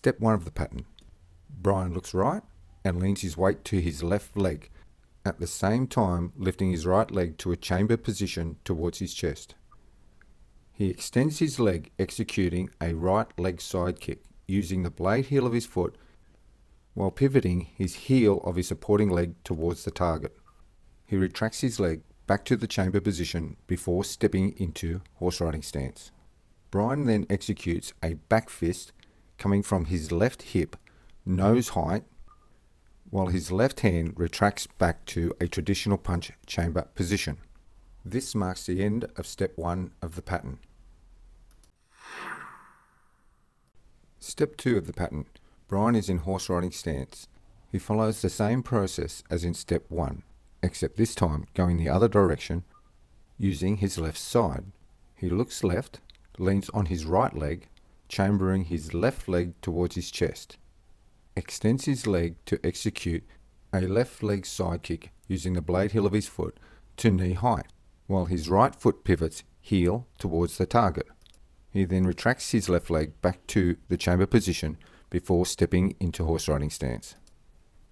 Step 1 of the pattern. Brian looks right and leans his weight to his left leg, at the same time lifting his right leg to a chamber position towards his chest. He extends his leg, executing a right leg side kick using the blade heel of his foot while pivoting his heel of his supporting leg towards the target. He retracts his leg back to the chamber position before stepping into horse riding stance. Brian then executes a back fist coming from his left hip, nose height, while his left hand retracts back to a traditional punch chamber position. This marks the end of step 1 of the pattern. Step 2 of the pattern. Brian is in horse riding stance. He follows the same process as in step 1, except this time going the other direction using his left side. He looks left, leans on his right leg, chambering his left leg towards his chest. Extends his leg to execute a left leg side kick using the blade heel of his foot to knee height, while his right foot pivots heel towards the target. He then retracts his left leg back to the chamber position before stepping into horse riding stance.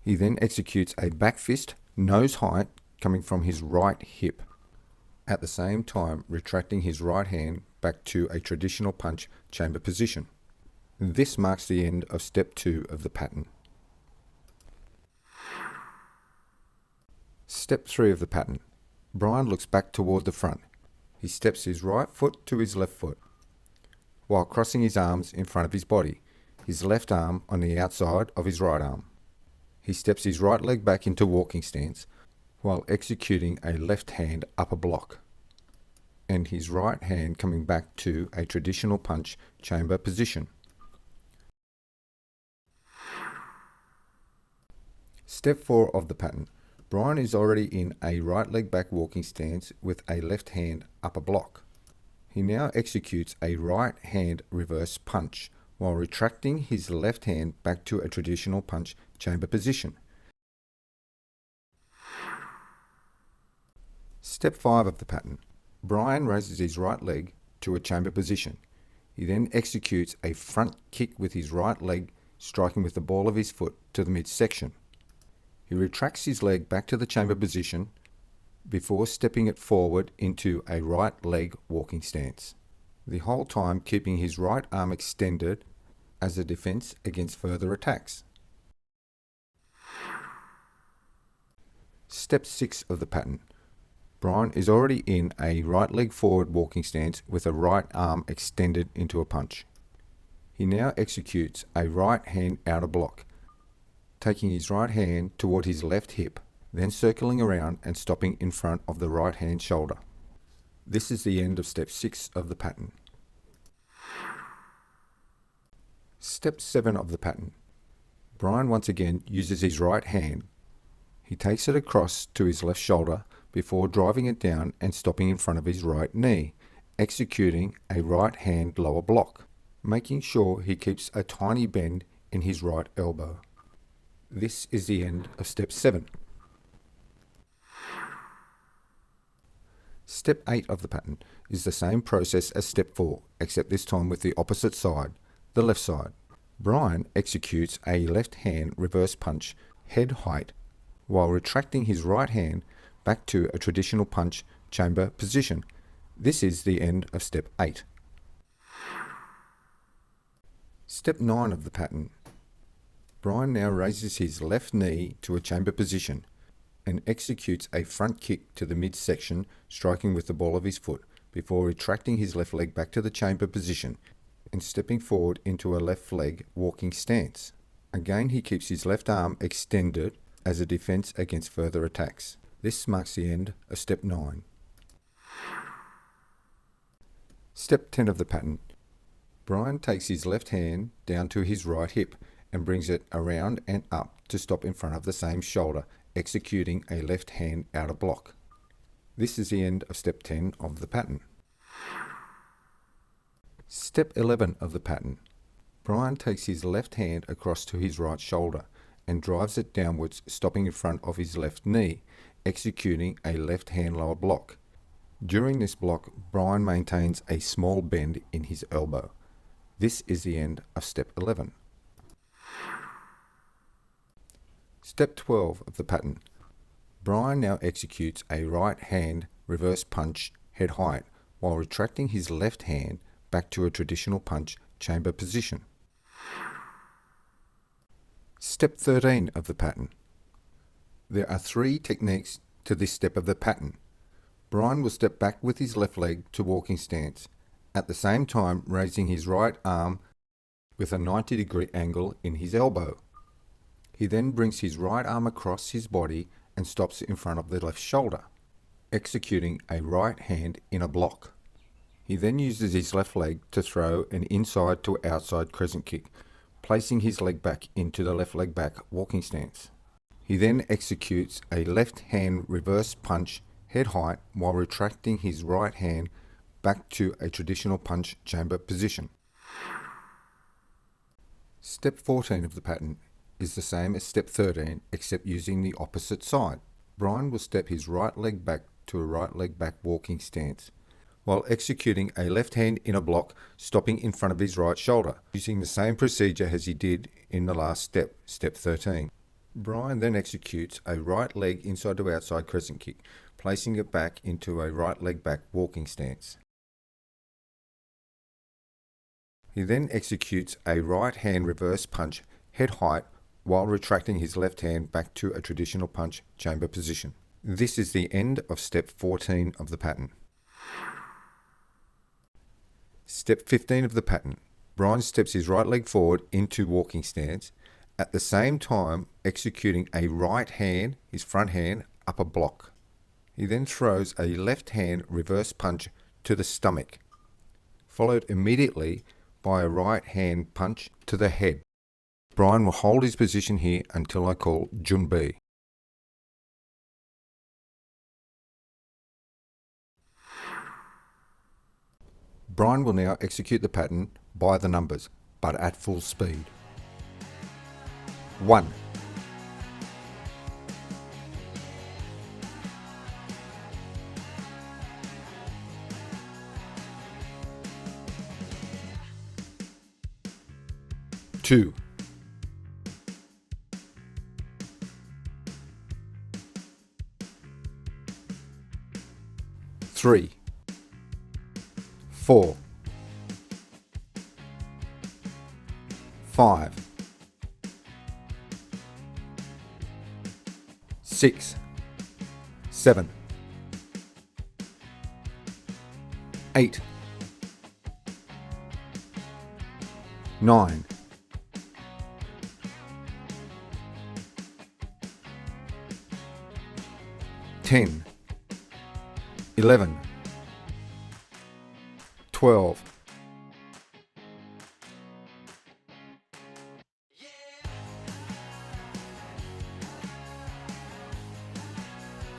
He then executes a back fist, nose height, coming from his right hip, at the same time retracting his right hand back to a traditional punch chamber position. This marks the end of step 2 of the pattern. Step 3 of the pattern. Brian looks back toward the front. He steps his right foot to his left foot, while crossing his arms in front of his body, his left arm on the outside of his right arm. He steps his right leg back into walking stance, while executing a left hand upper block, and his right hand coming back to a traditional punch chamber position. Step 4 of the pattern. Brian is already in a right leg back walking stance with a left hand upper block. He now executes a right hand reverse punch while retracting his left hand back to a traditional punch chamber position. Step 5 of the pattern. Brian raises his right leg to a chamber position. He then executes a front kick with his right leg, striking with the ball of his foot to the midsection. He retracts his leg back to the chamber position before stepping it forward into a right leg walking stance, the whole time keeping his right arm extended as a defense against further attacks. Step 6 of the pattern. Brian is already in a right leg forward walking stance with a right arm extended into a punch. He now executes a right hand outer block, taking his right hand toward his left hip, then circling around and stopping in front of the right hand shoulder. This is the end of step 6 of the pattern. Step 7 of the pattern. Brian once again uses his right hand. He takes it across to his left shoulder before driving it down and stopping in front of his right knee, executing a right hand lower block, making sure he keeps a tiny bend in his right elbow. This is the end of step 7. Step 8 of the pattern is the same process as step 4, except this time with the opposite side, the left side. Brian executes a left hand reverse punch, head height, while retracting his right hand back to a traditional punch chamber position. This is the end of step 8. Step 9 of the pattern. Brian now raises his left knee to a chamber position and executes a front kick to the midsection, striking with the ball of his foot before retracting his left leg back to the chamber position and stepping forward into a left leg walking stance. Again, he keeps his left arm extended as a defense against further attacks. This marks the end of step 9. Step 10 of the pattern. Brian takes his left hand down to his right hip and brings it around and up to stop in front of the same shoulder, executing a left hand outer block. This is the end of step 10 of the pattern. Step 11 of the pattern. Brian takes his left hand across to his right shoulder and drives it downwards, stopping in front of his left knee, executing a left hand lower block. During this block, Brian maintains a small bend in his elbow. This is the end of step 11. Step 12 of the pattern. Brian now executes a right hand reverse punch head height while retracting his left hand back to a traditional punch chamber position. Step 13 of the pattern. There are 3 techniques to this step of the pattern. Brian will step back with his left leg to walking stance, at the same time raising his right arm with a 90-degree angle in his elbow. He then brings his right arm across his body and stops in front of the left shoulder, executing a right hand inner block. He then uses his left leg to throw an inside to outside crescent kick, placing his leg back into the left leg back walking stance. He then executes a left hand reverse punch head height while retracting his right hand back to a traditional punch chamber position. Step 14 of the pattern is the same as step 13 except using the opposite side. Brian will step his right leg back to a right leg back walking stance while executing a left hand inner block, stopping in front of his right shoulder, using the same procedure as he did in the last step, step 13. Brian then executes a right leg inside to outside crescent kick, placing it back into a right leg back walking stance. He then executes a right hand reverse punch head height while retracting his left hand back to a traditional punch chamber position. This is the end of step 14 of the pattern. Step 15 of the pattern. Brian steps his right leg forward into walking stance, at the same time executing a right hand, his front hand, upper block. He then throws a left hand reverse punch to the stomach, followed immediately by a right hand punch to the head. Brian will hold his position here until I call Junbi. Brian will now execute the pattern by the numbers, but at full speed. 1. 2. 3. 4. 5. 6. 7. 8. 9. 10. 11. 12.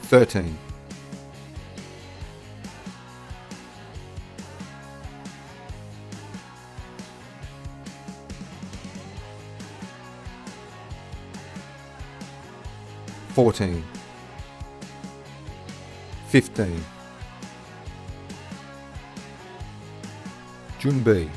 13. 14. 15. Junbi.